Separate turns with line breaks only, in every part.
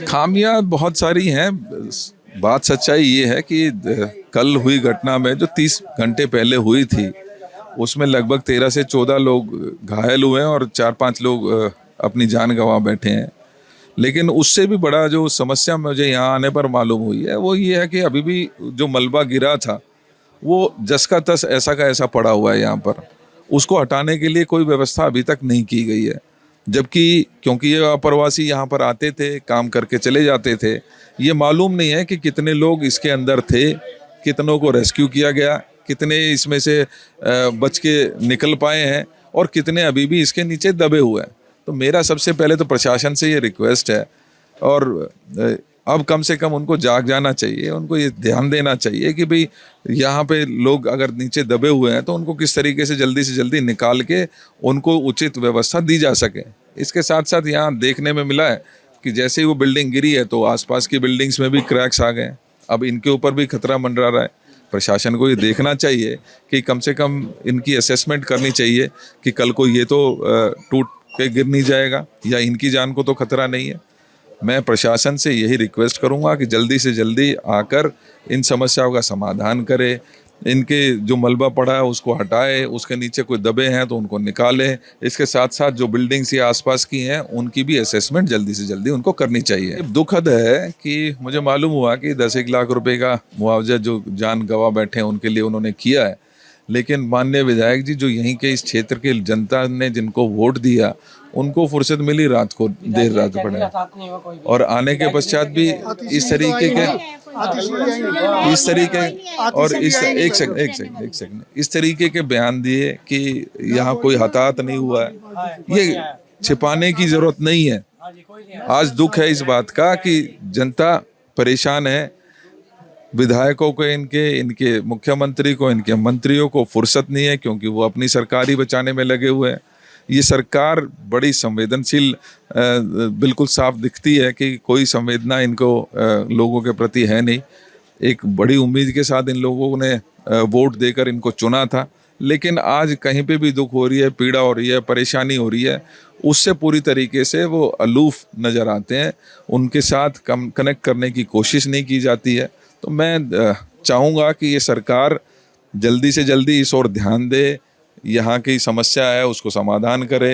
खामियां बहुत सारी हैं। बात सच्चाई ये है कि कल हुई घटना में जो 30 घंटे पहले हुई थी उसमें लगभग 13 से 14 लोग घायल हुए हैं और 4-5 लोग अपनी जान गंवा बैठे हैं। लेकिन उससे भी बड़ा जो समस्या मुझे यहाँ आने पर मालूम हुई है वो ये है कि अभी भी जो मलबा गिरा था वो जस का तस ऐसा का ऐसा पड़ा हुआ है यहाँ पर। उसको हटाने के लिए कोई व्यवस्था अभी तक नहीं की गई है, जबकि क्योंकि ये अप्रवासी यहाँ पर आते थे, काम करके चले जाते थे। ये मालूम नहीं है कि कितने लोग इसके अंदर थे, कितनों को रेस्क्यू किया गया, कितने इसमें से बच के निकल पाए हैं और कितने अभी भी इसके नीचे दबे हुए हैं। तो मेरा सबसे पहले तो प्रशासन से ये रिक्वेस्ट है और अब कम से कम उनको जाग जाना चाहिए, उनको ये ध्यान देना चाहिए कि भाई यहाँ पे लोग अगर नीचे दबे हुए हैं तो उनको किस तरीके से जल्दी निकाल के उनको उचित व्यवस्था दी जा सके। इसके साथ साथ यहाँ देखने में मिला है कि जैसे ही वो बिल्डिंग गिरी है तो आसपास की बिल्डिंग्स में भी क्रैक्स आ गए। अब इनके ऊपर भी खतरा मंडरा रहा है। प्रशासन को ये देखना चाहिए कि कम से कम इनकी असेसमेंट करनी चाहिए कि कल को ये तो टूट के गिर नहीं जाएगा या इनकी जान को तो खतरा नहीं है। मैं प्रशासन से यही रिक्वेस्ट करूंगा कि जल्दी से जल्दी आकर इन समस्याओं का समाधान करे, इनके जो मलबा पड़ा है उसको हटाए, उसके नीचे कोई दबे हैं तो उनको निकाले। इसके साथ साथ जो बिल्डिंग्स या आसपास की हैं उनकी भी असेसमेंट जल्दी से जल्दी उनको करनी चाहिए। दुखद है कि मुझे मालूम हुआ कि 10-1 लाख रुपए का मुआवजा जो जान गंवा बैठे हैं उनके लिए उन्होंने किया है, लेकिन माननीय विधायक जी जो यहीं के इस क्षेत्र के जनता ने जिनको वोट दिया उनको फुर्सत मिली रात को देर रात पड़े और आने के पश्चात भी इस तरीके और एक सेकंड इस तरीके के बयान दिए कि यहाँ कोई हताहत नहीं हुआ है। ये छिपाने की जरूरत नहीं है। आज दुख है इस बात का कि जनता परेशान है। विधायकों को इनके मुख्यमंत्री को, इनके मंत्रियों को फुर्सत नहीं है क्योंकि वो अपनी सरकार ही बचाने में लगे हुए हैं। ये सरकार बड़ी संवेदनशील बिल्कुल साफ दिखती है कि कोई संवेदना इनको लोगों के प्रति है नहीं। एक बड़ी उम्मीद के साथ इन लोगों ने वोट देकर इनको चुना था, लेकिन आज कहीं पे भी दुख हो रही है, पीड़ा हो रही है, परेशानी हो रही है, उससे पूरी तरीके से वो अलूफ नज़र आते हैं। उनके साथ कनेक्ट करने की कोशिश नहीं की जाती है। तो मैं चाहूँगा कि ये सरकार जल्दी से जल्दी इस ओर ध्यान दे, यहाँ की समस्या है उसको समाधान करे।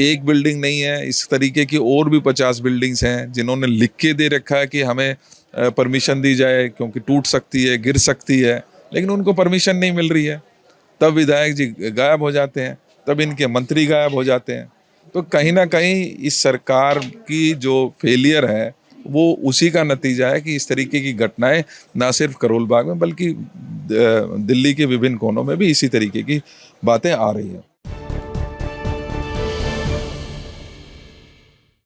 एक बिल्डिंग नहीं है, इस तरीके की और भी 50 बिल्डिंग्स हैं जिन्होंने लिख के दे रखा है कि हमें परमिशन दी जाए क्योंकि टूट सकती है, गिर सकती है, लेकिन उनको परमिशन नहीं मिल रही है। तब विधायक जी गायब हो जाते हैं, तब इनके मंत्री गायब हो जाते हैं। तो कहीं ना कहीं इस सरकार की जो फेलियर है वो उसी का नतीजा है कि इस तरीके की घटनाएं ना सिर्फ करोल बाग में बल्कि दिल्ली के विभिन्न कोनों में भी इसी तरीके की बातें आ रही हैं।